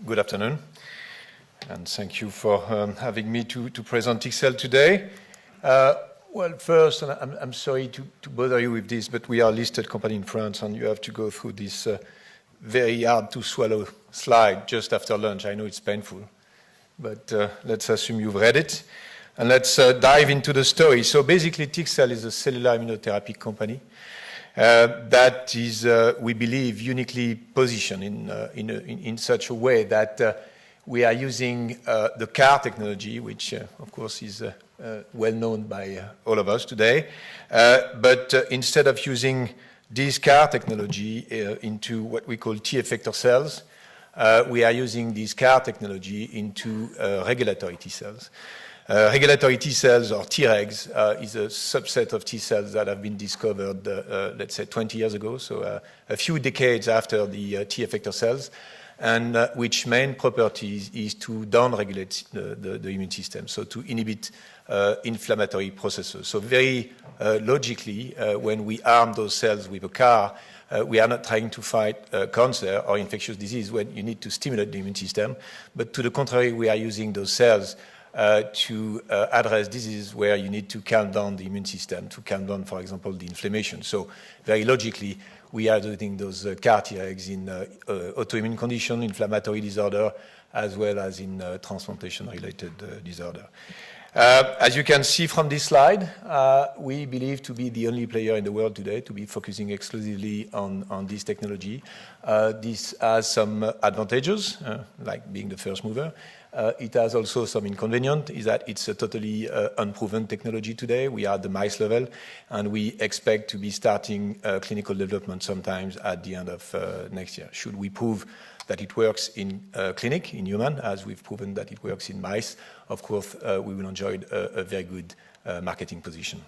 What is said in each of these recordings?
good afternoon, and thank you for having me to present TickCell today. Well, first, and I'm sorry to bother you with this, but we are a listed company in France, and you have to go through this very hard-to-swallow slide just after lunch. I know it's painful, but let's assume you've read it. And let's dive into the story. So basically, TickCell is a cellular immunotherapy company that is, we believe, uniquely positioned in such a way that we are using the CAR technology, which, of course, is well known by all of us today. But instead of using this CAR technology into what we call T effector cells, we are using this CAR technology into regulatory T cells. Regulatory T cells, or Tregs, is a subset of T cells that have been discovered, let's say, 20 years ago, so a few decades after the T effector cells, and which main property is to downregulate the immune system, so to inhibit inflammatory processes. So very logically, when we arm those cells with a CAR, we are not trying to fight cancer or infectious disease when you need to stimulate the immune system, but to the contrary, we are using those cells to address diseases where you need to calm down the immune system, to calm down, for example, the inflammation. So very logically, we are doing those CAR Tregs in autoimmune condition, inflammatory disorder, as well as in transplantation-related disorder. As you can see from this slide, we believe to be the only player in the world today to be focusing exclusively on this technology. This has some advantages, like being the first mover. It has also some inconvenience, is that it's a totally unproven technology today. We are at the mice level, and we expect to be starting clinical development sometimes at the end of next year. Should we prove that it works in clinic, in human, as we've proven that it works in mice, of course, we will enjoy a very good marketing position.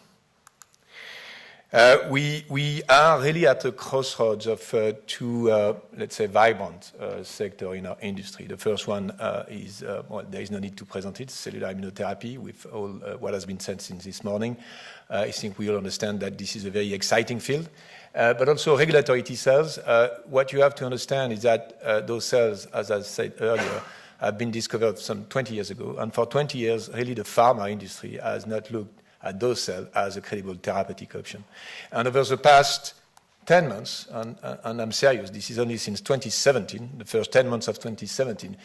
We are really at the crossroads of two, let's say, vibrant sectors in our industry. The first one is, well, there is no need to present it, cellular immunotherapy, with all what has been said since this morning. I think we all understand that this is a very exciting field. But also regulatory T cells. What you have to understand is that those cells, as I said earlier, have been discovered some 20 years ago. And for 20 years, really the pharma industry has not looked at those cells as a credible therapeutic option. And over the past 10 months, and I'm serious, this is only since 2017, the first 10 months of 2017,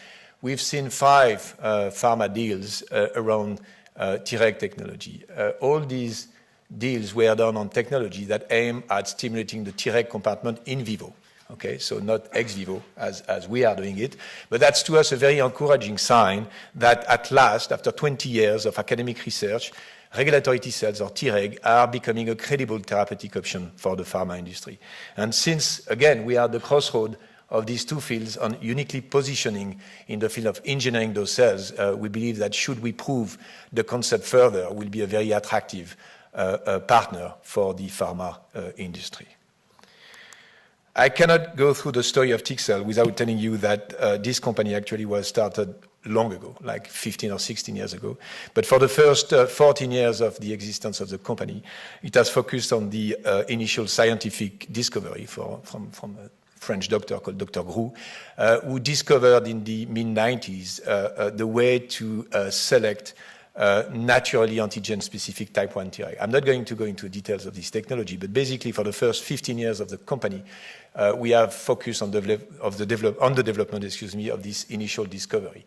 we've seen 5 pharma deals around Treg technology. All these deals were done on technology that aim at stimulating the Treg compartment in vivo. Okay, so not ex vivo as we are doing it, but that's to us a very encouraging sign that at last, after 20 years of academic research, regulatory T cells, or Treg, are becoming a credible therapeutic option for the pharma industry. And since, again, we are at the crossroad of these two fields on uniquely positioning in the field of engineering those cells, we believe that should we prove the concept further, will be a very attractive partner for the pharma industry. I cannot go through the story of TickCell without telling you that this company actually was started long ago, like 15 or 16 years ago. But for the first 14 years of the existence of the company, it has focused on the initial scientific discovery from a French doctor called Dr. Groux, who discovered in the mid-90s the way to select naturally antigen-specific type 1 Treg. I'm not going to go into details of this technology, but basically for the first 15 years of the company, we have focused on the development, of this initial discovery.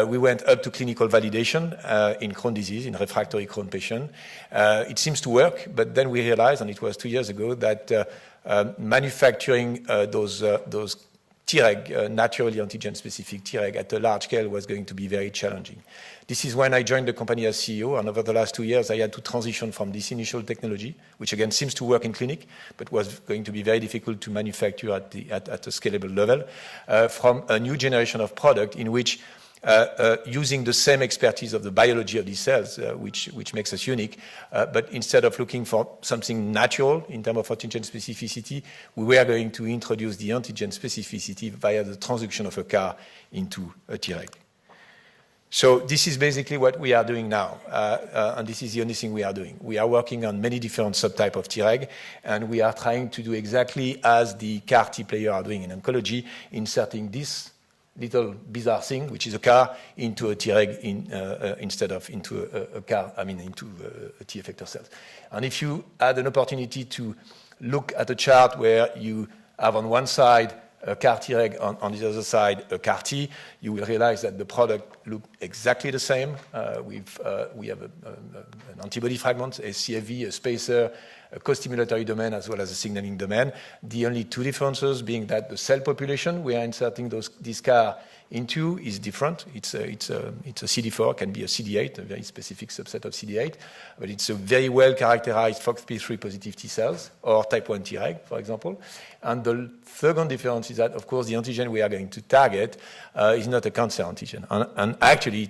We went up to clinical validation in Crohn's disease, in refractory Crohn's patient. It seems to work, but then we realized, and it was 2 years ago, that manufacturing those Treg, naturally antigen-specific Treg, at a large scale was going to be very challenging. This is when I joined the company as CEO, and over the last 2 years, I had to transition from this initial technology, which again seems to work in clinic, but was going to be very difficult to manufacture at a scalable level, from a new generation of product in which using the same expertise of the biology of these cells, which makes us unique, but instead of looking for something natural in terms of antigen specificity, we were going to introduce the antigen specificity via the transduction of a CAR into a Treg. So this is basically what we are doing now, and this is the only thing we are doing. We are working on many different subtypes of Treg, and we are trying to do exactly as the CAR T player are doing in oncology, inserting this little bizarre thing, which is a car, into a Treg instead of into a car, into a T effector cells. And if you had an opportunity to look at a chart where you have on one side a CAR Treg, on the other side a CAR T, you will realize that the product look exactly the same. We have an antibody fragment, a CFV, a spacer, a co-stimulatory domain as well as a signaling domain. The only two differences being that the cell population we are inserting this CAR into is different. It's a CD4, can be a CD8, a very specific subset of CD8, but it's a very well characterized FOXP3 positive T cells or type 1 Treg, for example. And the second difference is that, of course, the antigen we are going to target is not a cancer antigen, and actually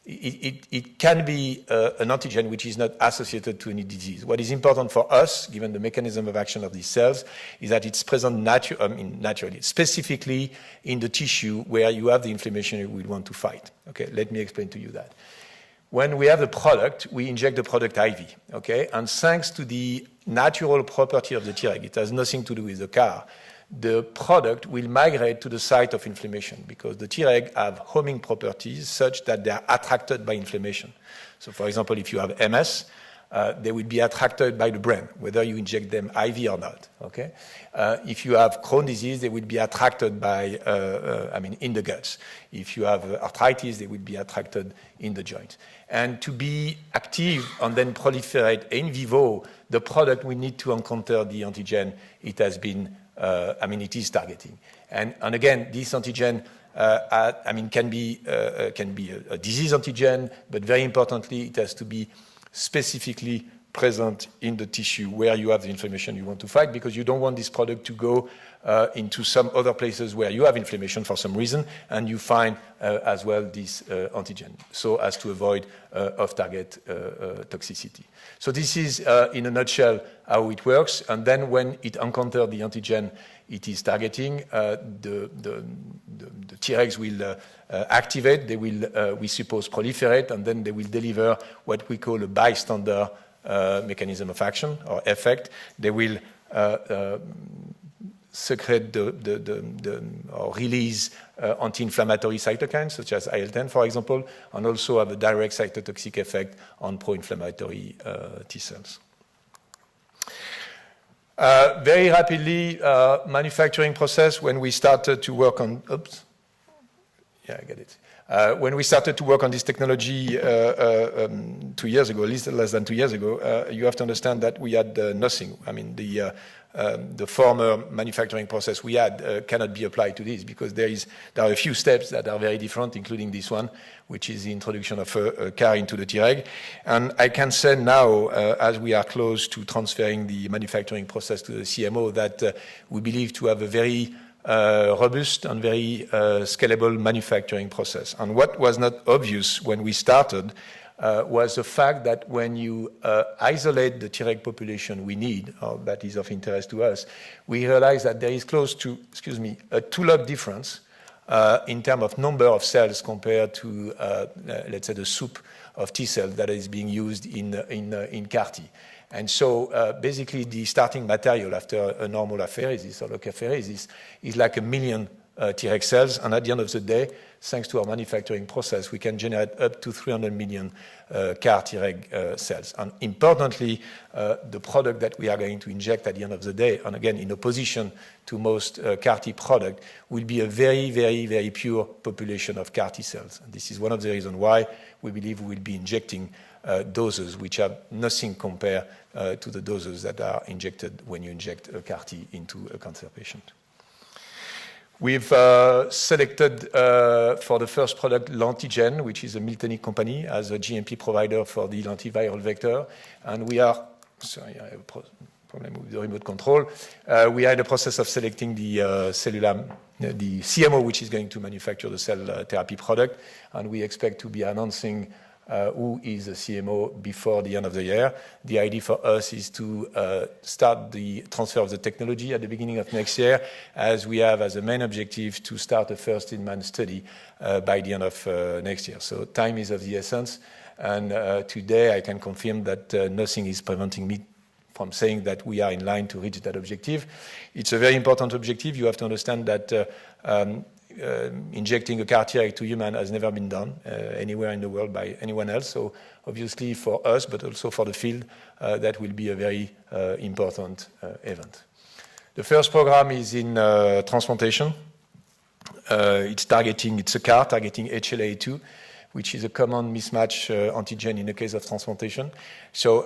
it can be an antigen which is not associated to any disease. What is important for us, given the mechanism of action of these cells, is that it's present naturally, specifically in the tissue where you have the inflammation you will want to fight. Okay, let me explain to you that. When we have the product, we inject the product IV, okay? And thanks to the natural property of the Treg, it has nothing to do with the CAR, the product will migrate to the site of inflammation because the Treg have homing properties such that they are attracted by inflammation. So, for example, if you have MS, they will be attracted by the brain, whether you inject them IV or not. Okay? If you have Crohn's disease, they will be attracted by, in the guts. If you have arthritis, they will be attracted in the joints. And to be active and then proliferate in vivo, the product will need to encounter the antigen it has been it is targeting. And again, this antigen can be a disease antigen, but very importantly, it has to be specifically present in the tissue where you have the inflammation you want to fight, because you don't want this product to go into some other places where you have inflammation for some reason, and you find as well this antigen, so as to avoid off-target toxicity. So this is, in a nutshell, how it works. And then when it encounters the antigen it is targeting, the Tregs will activate, they will, we suppose, proliferate, and then they will deliver what we call a bystander mechanism of action or effect. They will secrete or release anti-inflammatory cytokines such as IL-10, for example, and also have a direct cytotoxic effect on pro-inflammatory T cells. Very rapidly, manufacturing process. When we started to work on, I get it. When we started to work on this technology 2 years ago, at least less than 2 years ago, you have to understand that we had nothing. The former manufacturing process we had cannot be applied to this because there are a few steps that are very different, including this one, which is the introduction of a CAR into the Treg. And I can say now, as we are close to transferring the manufacturing process to the CMO, that we believe to have a very robust and very scalable manufacturing process. And what was not obvious when we started was the fact that when you isolate the Treg population we need, or that is of interest to us, we realize that there is close to, a 2-log difference in terms of number of cells compared to, let's say, the soup of T cells that is being used in CAR-T. And so basically the starting material after a normal apheresis or leukapheresis is like 1 million Treg cells, and at the end of the day, thanks to our manufacturing process, we can generate up to 300 million CAR Treg cells. And importantly, the product that we are going to inject at the end of the day, and again, in opposition to most CAR T product, will be a very, very, very pure population of CAR T cells. And this is one of the reasons why we believe we will be injecting doses which have nothing compared to the doses that are injected when you inject a CAR T into a cancer patient. We've selected for the first product Lantigen, which is a Miltenyi company, as a GMP provider for the lentiviral vector. And we are, sorry, I have a problem with the remote control. We are in the process of selecting the the CMO, which is going to manufacture the cell therapy product. And we expect to be announcing who is the CMO before the end of the year. The idea for us is to start the transfer of the technology at the beginning of next year, as we have as a main objective to start a first-in-man study by the end of next year. So time is of the essence, and today I can confirm that nothing is preventing me from saying that we are in line to reach that objective. It's a very important objective. You have to understand that injecting a CAR-Treg to human has never been done anywhere in the world by anyone else. So obviously for us, but also for the field, that will be a very important event. The first program is in transplantation. It's a CAR targeting HLA-A2, which is a common mismatch antigen in the case of transplantation. So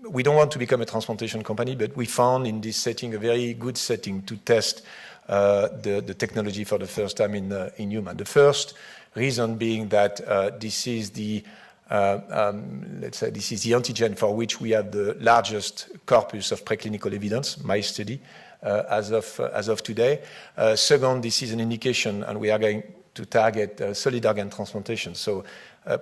we don't want to become a transplantation company, but we found in this setting a very good setting to test the technology for the first time in human. The first reason being that this is the let's say this is the antigen for which we have the largest corpus of preclinical evidence, mice study, as of today. Second, this is an indication, and we are going to target solid organ transplantation. So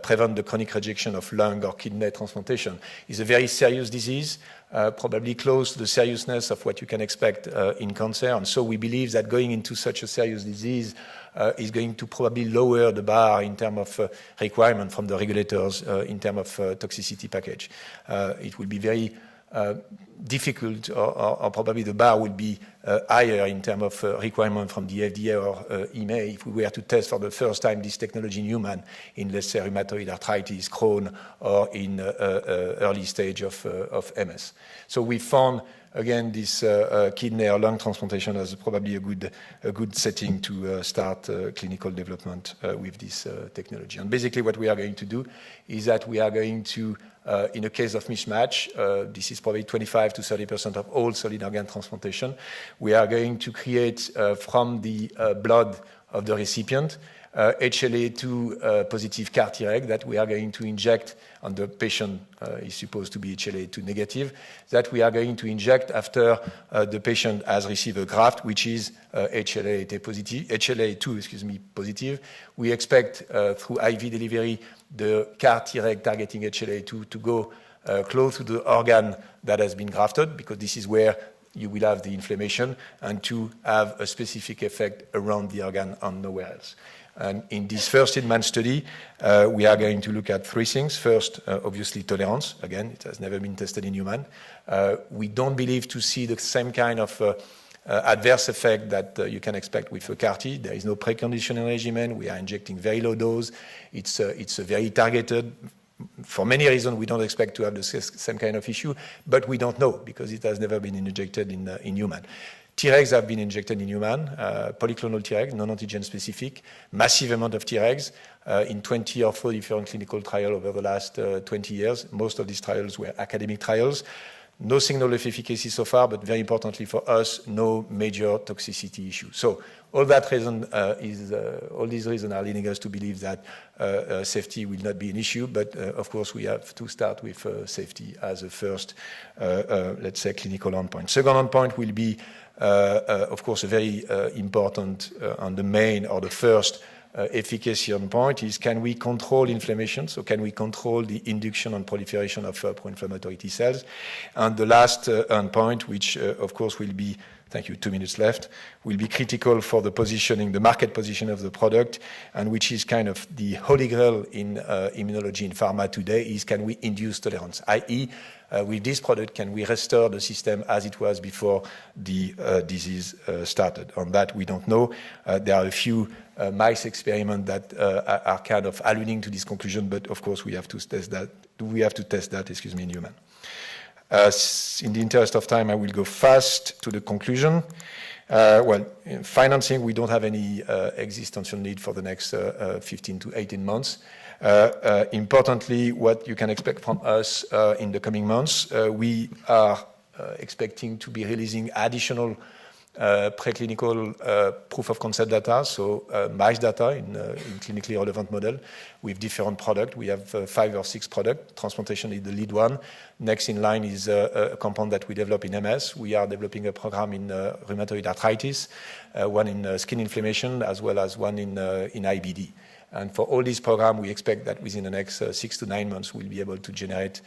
prevent the chronic rejection of lung or kidney transplantation. Is a very serious disease, probably close to the seriousness of what you can expect in cancer. And so we believe that going into such a serious disease is going to probably lower the bar in terms of requirement from the regulators in terms of toxicity package. It will be very difficult, or probably the bar will be higher in terms of requirement from the FDA or EMA if we were to test for the first time this technology in human in, let's say, rheumatoid arthritis, Crohn, or in early stage of MS. So we found, again, this kidney or lung transplantation as probably a good setting to start clinical development with this technology. And basically what we are going to do is that we are going to, in a case of mismatch, this is probably 25 to 30% of all solid organ transplantation, we are going to create from the blood of the recipient HLA-2 positive CAR-Treg that we are going to inject, and the patient is supposed to be HLA-2 negative, that we are going to inject after the patient has received a graft, which is HLA-2 positive. We expect through IV delivery the CAR-Treg targeting HLA-2 to go close to the organ that has been grafted, because this is where you will have the inflammation, and to have a specific effect around the organ and nowhere else. And in this first in-man study, we are going to look at three things. First, obviously, tolerance. Again, it has never been tested in human. We don't believe to see the same kind of adverse effect that you can expect with a CAR-T. There is no preconditioning regimen. We are injecting very low dose. It's a very targeted. For many reasons, we don't expect to have the same kind of issue, but we don't know because it has never been injected in human. Tregs have been injected in human, polyclonal Tregs, non-antigen specific, massive amount of Tregs in 20 or 40 different clinical trials over the last 20 years. Most of these trials were academic trials. No signal of efficacy so far, but very importantly for us, no major toxicity issue. So all that reason all these reasons are leading us to believe that safety will not be an issue. But of course, we have to start with safety as a first, let's say, clinical endpoint. Second endpoint will be, of course, a very important and the main or the first efficacy endpoint is, can we control inflammation? So can we control the induction and proliferation of pro-inflammatory T cells? And the last endpoint, which of course will be, thank you, 2 minutes left, will be critical for the positioning, the market position of the product, and which is kind of the holy grail in immunology in pharma today, is can we induce tolerance, i.e., with this product, can we restore the system as it was before the disease started? On that, we don't know. There are a few mice experiments that are kind of alluding to this conclusion, but of course we have to test that. In human. In the interest of time, I will go fast to the conclusion. Well, in financing, we don't have any existential need for the next 15 to 18 months. Importantly, what you can expect from us in the coming months, we are expecting to be releasing additional preclinical proof of concept data, so mice data in clinically relevant model with different products. We have 5 or 6 products. Transplantation is the lead one. Next in line is a compound that we develop in MS. We are developing a program in rheumatoid arthritis, one in skin inflammation, as well as one in IBD. And for all these programs, we expect that within the next 6 to 9 months, we'll be able to generate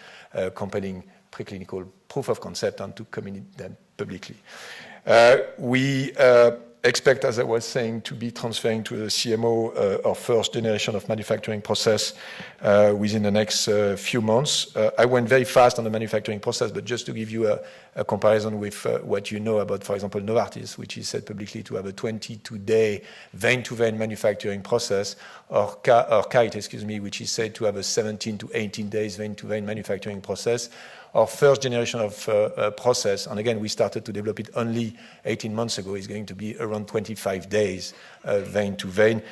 compelling preclinical proof of concept and to communicate them publicly. We expect, as I was saying, to be transferring to the CMO our first generation of manufacturing process within the next few months. I went very fast on the manufacturing process, but just to give you a comparison with what you know about, for example, Novartis, which is said publicly to have a 22-day vein-to-vein manufacturing process, or Kite, which is said to have a 17 to 18 days vein-to-vein manufacturing process. Our first generation of process, and again, we started to develop it only 18 months ago, is going to be around 25 days vein to vein,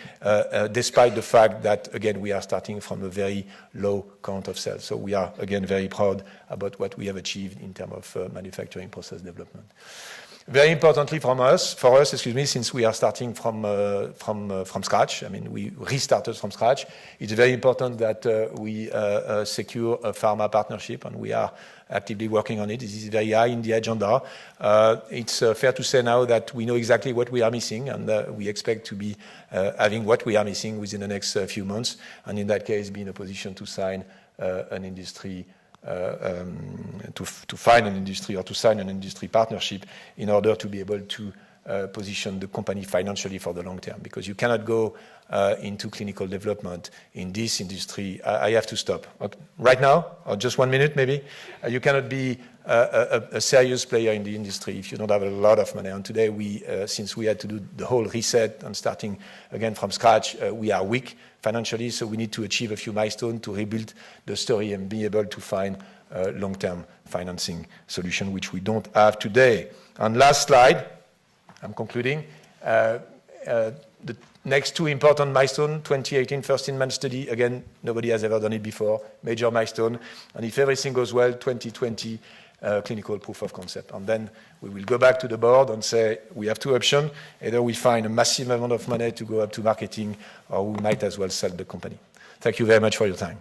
despite the fact that, again, we are starting from a very low count of cells. So we are, again, very proud about what we have achieved in terms of manufacturing process development. Very importantly for us, since we are starting from scratch, I mean, we restarted from scratch, it's very important that we secure a pharma partnership, and we are actively working on it. This is very high in the agenda. It's fair to say now that we know exactly what we are missing, and we expect to be having what we are missing within the next few months, and in that case, be in a position to sign an industry to find an industry or to sign an industry partnership in order to be able to position the company financially for the long term, because you cannot go into clinical development in this industry. I have to stop. Okay. Right now, or just 1 minute maybe, you cannot be a serious player in the industry if you don't have a lot of money. And today, since we had to do the whole reset and starting again from scratch, we are weak financially, so we need to achieve a few milestones to rebuild the story and be able to find a long-term financing solution, which we don't have today. And last slide, I'm concluding. The next two important milestones, 2018 first-in-man study. Again, nobody has ever done it before. Major milestone. And if everything goes well, 2020 clinical proof of concept. And then we will go back to the board and say we have two options. Either we find a massive amount of money to go up to marketing, or we might as well sell the company. Thank you very much for your time.